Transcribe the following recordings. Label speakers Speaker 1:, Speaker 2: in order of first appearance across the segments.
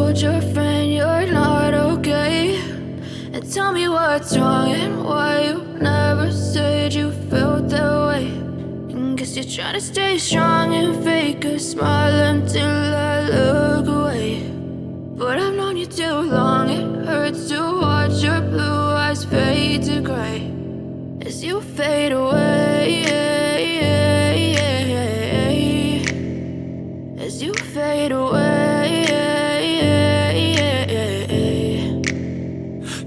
Speaker 1: told your friend you're not okay? And tell me what's wrong and why you never said you felt that way. And guess you're trying to stay strong and fake a smile until I look away. But I've known you too long, it hurts to watch your blue eyes fade to gray as you fade away, as you fade away.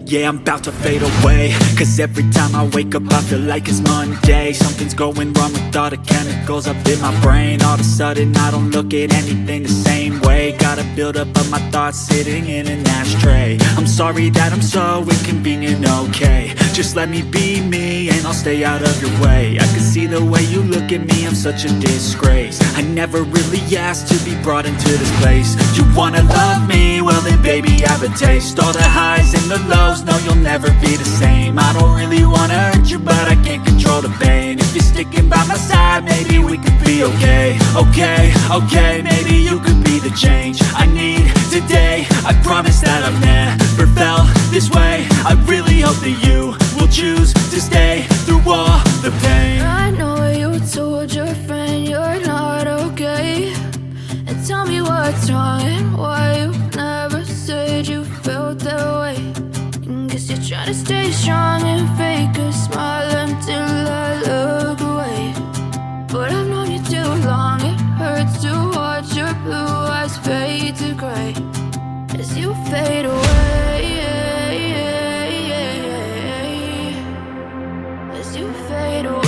Speaker 2: Yeah, I'm about to fade away, cause every time I wake up I feel like it's Monday. Something's going wrong with all the chemicals up in my brain. All of a sudden I don't look at anything the same way. Got a build up of my thoughts sitting in an ashtray. I'm sorry that I'm so inconvenient, okay? Just let me be me and I'll stay out of your way. I can see the way you look at me, I'm such a disgrace. I never really asked to be brought into this place. You wanna love me? Well then baby have a taste. All the highs and the lows, no, you'll never be the same. I don't really wanna hurt you, but I can't control the pain. If you're sticking by my side, maybe we could be okay. Okay, maybe you could be the change I need today. I promise that I've never felt this way. I really hope that you will choose to stay through all the pain.
Speaker 1: I know you told your friend you're not okay. And tell me what's wrong and why you never said you felt that way. Guess you're trying to stay strong and fake a smile until I look away. But I've known you too long, it hurts to watch your blue eyes fade to gray as you fade away, as you fade away,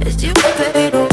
Speaker 1: as you fade away.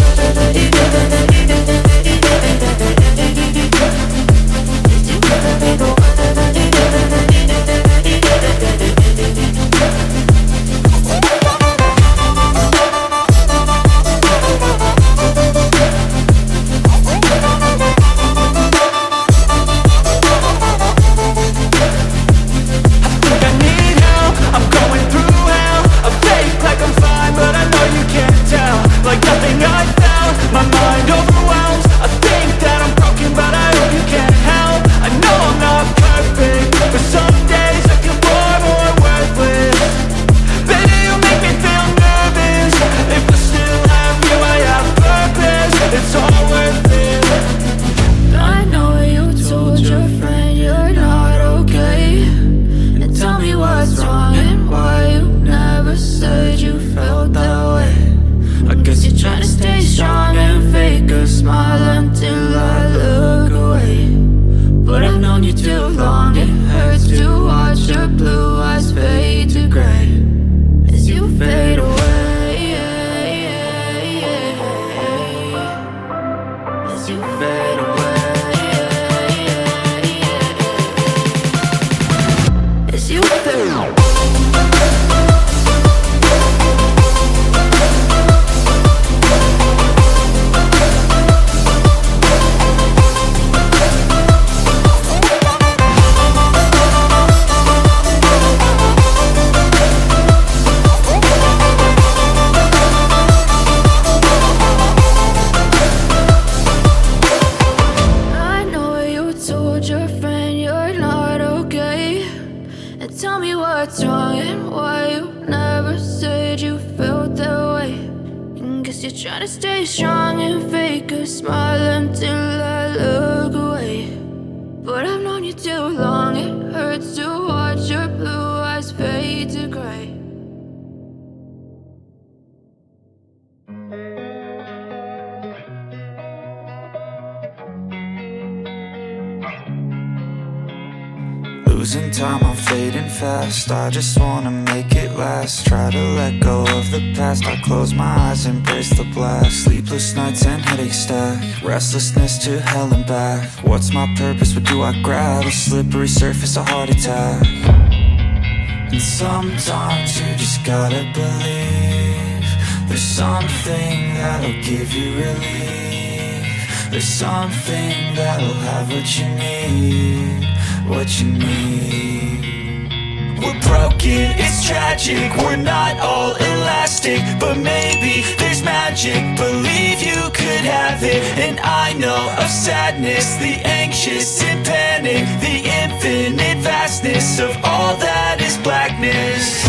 Speaker 3: Losing time, I'm fading fast. I just wanna make it last. Try to let go of the past. I close my eyes, embrace the blast. Sleepless nights and headaches stack. Restlessness to hell and back. What's my purpose? What do I grab? A slippery surface, a heart attack. And sometimes you just gotta believe there's something that'll give you relief. There's something that'll have what you need, what you need. We're broken, it's tragic, we're not all elastic, but maybe there's magic. Believe you could have it. And I know of sadness, the anxious and panic, the infinite vastness of all that is blackness.